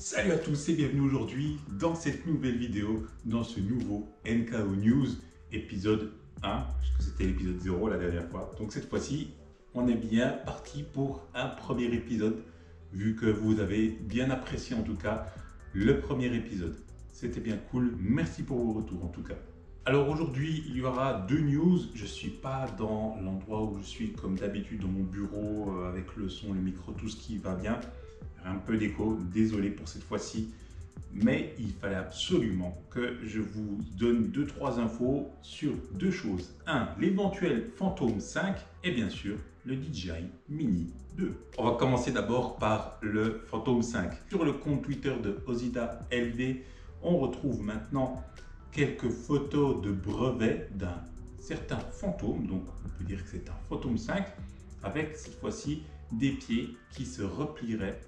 Salut à tous et bienvenue aujourd'hui dans cette nouvelle vidéo, dans ce nouveau NKO News épisode 1, parce que c'était l'épisode 0 la dernière fois. Donc cette fois-ci, on est bien parti pour un premier épisode, vu que vous avez bien apprécié en tout cas le premier épisode. C'était bien cool, merci pour vos retours en tout cas. Alors aujourd'hui, il y aura deux news. Je ne suis pas dans l'endroit où je suis comme d'habitude dans mon bureau avec le son, le micro, tout ce qui va bien. Un peu d'écho, désolé pour cette fois-ci, mais il fallait absolument que je vous donne 2-3 infos sur deux choses. Un, l'éventuel Phantom 5 et bien sûr le DJI Mini 2. On va commencer d'abord par le Phantom 5. Sur le compte Twitter de Ozida LV, on retrouve maintenant quelques photos de brevets d'un certain fantôme, donc on peut dire que c'est un Phantom 5, avec cette fois-ci des pieds qui se replieraient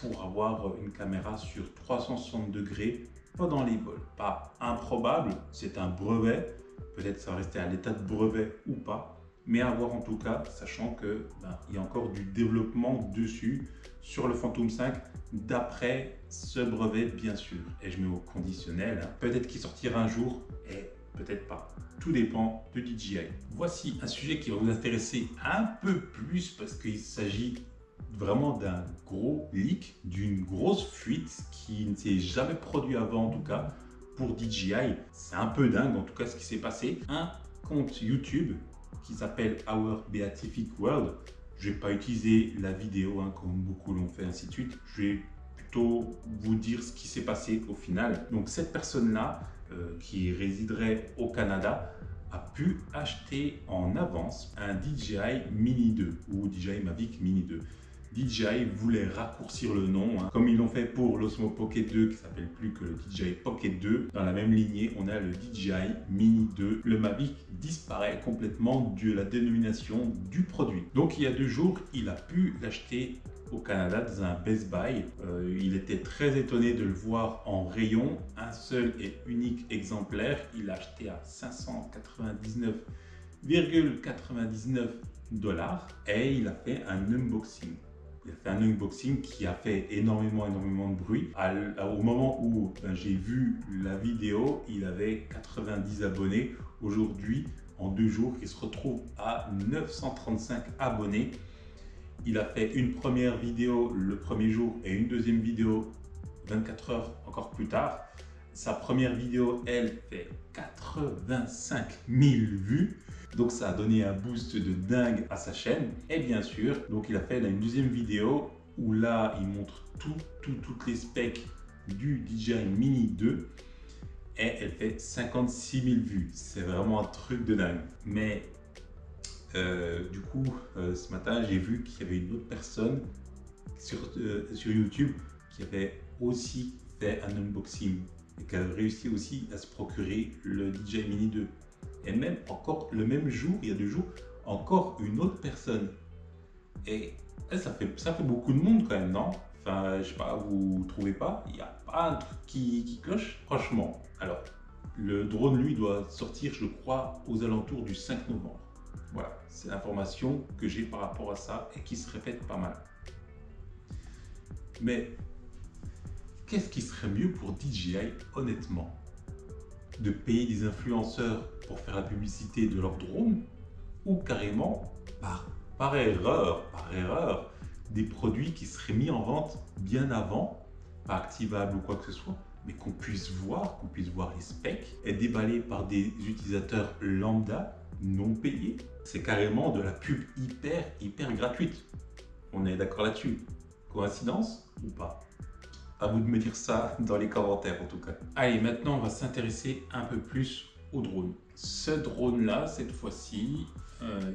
pour avoir une caméra sur 360 degrés pendant les vols. Pas improbable, c'est un brevet, peut-être ça va rester à l'état de brevet ou pas, mais à voir en tout cas, sachant que il y a encore du développement dessus sur le Phantom 5 d'après ce brevet bien sûr. Et je mets au conditionnel, peut-être qu'il sortira un jour et peut-être pas. Tout dépend de DJI. Voici un sujet qui va vous intéresser un peu plus parce qu'il s'agit vraiment d'un gros leak, d'une grosse fuite qui ne s'est jamais produit avant en tout cas pour DJI. C'est un peu dingue en tout cas ce qui s'est passé. Un compte YouTube qui s'appelle Our Beatific World. Je ne vais pas utiliser la vidéo comme beaucoup l'ont fait, ainsi de suite. Je vais plutôt vous dire ce qui s'est passé au final. Donc cette personne-là qui résiderait au Canada a pu acheter en avance un DJI Mini 2 ou DJI Mavic Mini 2. DJI voulait raccourcir le nom, comme ils l'ont fait pour l'Osmo Pocket 2 qui s'appelle plus que le DJI Pocket 2. Dans la même lignée, on a le DJI Mini 2. Le Mavic disparaît complètement de la dénomination du produit. Donc il y a 2 jours, il a pu l'acheter au Canada dans un Best Buy. Il était très étonné de le voir en rayon. Un seul et unique exemplaire. Il l'a acheté à 599,99 $. Et il a fait un unboxing. Il a fait un unboxing qui a fait énormément de bruit. Au moment où j'ai vu la vidéo, il avait 90 abonnés. Aujourd'hui, en 2 jours, il se retrouve à 935 abonnés. Il a fait une première vidéo le premier jour et une deuxième vidéo 24 heures encore plus tard. Sa première vidéo, elle, fait 85 000 vues. Donc ça a donné un boost de dingue à sa chaîne. Et bien sûr, donc il a fait une deuxième vidéo où là, il montre toutes les specs du DJI Mini 2. Et elle fait 56 000 vues. C'est vraiment un truc de dingue. Mais du coup, ce matin, j'ai vu qu'il y avait une autre personne sur YouTube qui avait aussi fait un unboxing et qui a réussi aussi à se procurer le DJI Mini 2. Et même encore le même jour, il y a 2 jours, encore une autre personne. Et ça fait beaucoup de monde quand même, non? Enfin, je sais pas, vous trouvez pas? Il n'y a pas un truc qui cloche? Franchement. Alors, le drone, lui, doit sortir, je crois, aux alentours du 5 novembre. Voilà, c'est l'information que j'ai par rapport à ça et qui se répète pas mal. Mais qu'est-ce qui serait mieux pour DJI, honnêtement? De payer des influenceurs pour faire la publicité de leur drone ou carrément par erreur, des produits qui seraient mis en vente bien avant, pas activables ou quoi que ce soit, mais qu'on puisse voir les specs et déballés par des utilisateurs lambda non payés. C'est carrément de la pub hyper gratuite. On est d'accord là-dessus? Coïncidence ou pas? À vous de me dire ça dans les commentaires en tout cas. Allez, maintenant on va s'intéresser un peu plus au drone. Ce drone là, cette fois-ci,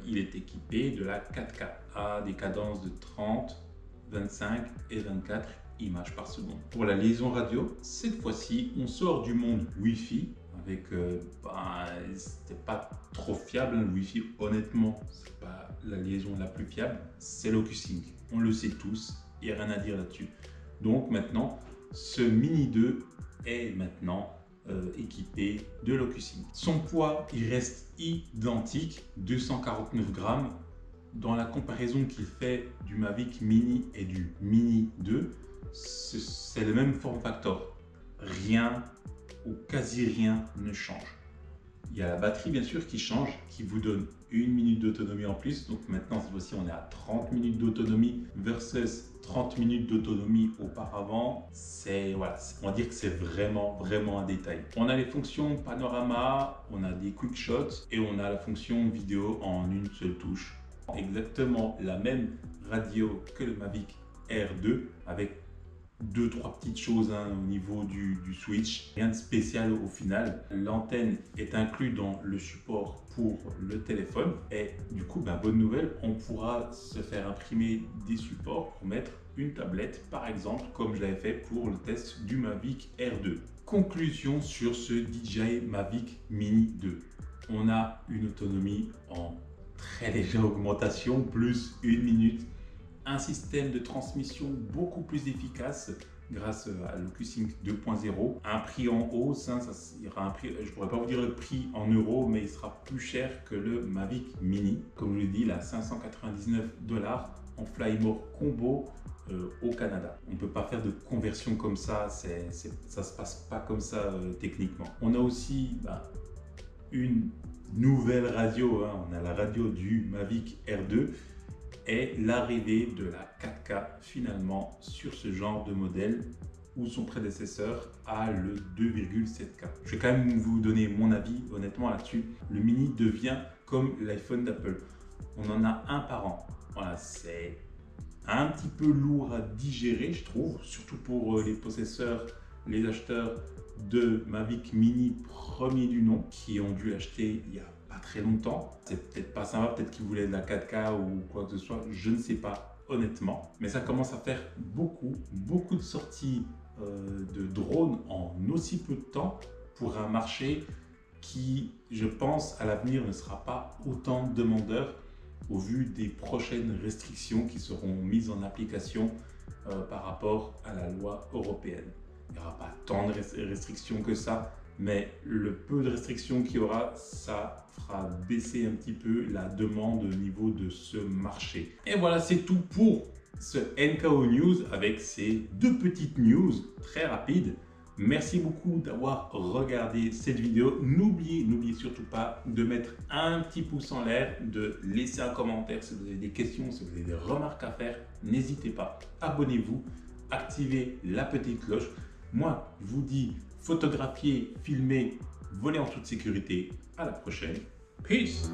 il est équipé de la 4K à des cadences de 30, 25 et 24 images par seconde. Pour la liaison radio, cette fois-ci, on sort du monde Wi-Fi avec, c'était pas trop fiable le Wi-Fi, honnêtement, c'est pas la liaison la plus fiable, c'est l'OcuSync. On le sait tous, il n'y a rien à dire là-dessus. Donc maintenant, ce Mini 2 est maintenant équipé de l'OcuSync. Son poids, il reste identique, 249 grammes. Dans la comparaison qu'il fait du Mavic Mini et du Mini 2, c'est le même form factor. Rien ou quasi rien ne change. Il y a la batterie bien sûr qui change, qui vous donne 1 minute d'autonomie en plus. Donc maintenant cette fois-ci on est à 30 minutes d'autonomie versus 30 minutes d'autonomie auparavant. Voilà, on va dire que c'est vraiment un détail. On a les fonctions panorama, on a des quick shots et on a la fonction vidéo en une seule touche. Exactement la même radio que le Mavic Air 2 avec 2-3 petites choses au niveau du switch, rien de spécial au final. L'antenne est inclue dans le support pour le téléphone et du coup, bonne nouvelle, on pourra se faire imprimer des supports pour mettre une tablette par exemple, comme je l'avais fait pour le test du Mavic Air 2. Conclusion sur ce DJI Mavic Mini 2. On a une autonomie en très légère augmentation, plus 1 minute. Un système de transmission beaucoup plus efficace grâce à l'OcuSync 2.0. Un prix en hausse, il y aura un prix, je ne pourrais pas vous dire le prix en euros, mais il sera plus cher que le Mavic Mini. Comme je l'ai dit, là, 599 $ en Fly More Combo au Canada. On ne peut pas faire de conversion comme ça, ça ne se passe pas comme ça techniquement. On a aussi une nouvelle radio, on a la radio du Mavic Air 2 et l'arrivée de la 4K finalement sur ce genre de modèle où son prédécesseur a le 2,7K. Je vais quand même vous donner mon avis honnêtement là-dessus. Le Mini devient comme l'iPhone d'Apple. On en a un par an. Voilà, c'est un petit peu lourd à digérer je trouve, surtout pour les possesseurs, les acheteurs de Mavic Mini premier du nom qui ont dû l'acheter il y a pas très longtemps. C'est peut-être pas sympa, peut-être qu'ils voulaient de la 4K ou quoi que ce soit, je ne sais pas honnêtement. Mais ça commence à faire beaucoup de sorties de drones en aussi peu de temps pour un marché qui, je pense, à l'avenir ne sera pas autant demandeur au vu des prochaines restrictions qui seront mises en application par rapport à la loi européenne. Il n'y aura pas tant de restrictions que ça, mais le peu de restrictions qu'il y aura, ça fera baisser un petit peu la demande au niveau de ce marché. Et voilà, c'est tout pour ce NKO News avec ces deux petites news très rapides. Merci beaucoup d'avoir regardé cette vidéo. N'oubliez surtout pas de mettre un petit pouce en l'air, de laisser un commentaire si vous avez des questions, si vous avez des remarques à faire. N'hésitez pas, abonnez-vous, activez la petite cloche. Moi, je vous dis photographier, filmer, voler en toute sécurité. À la prochaine. Peace!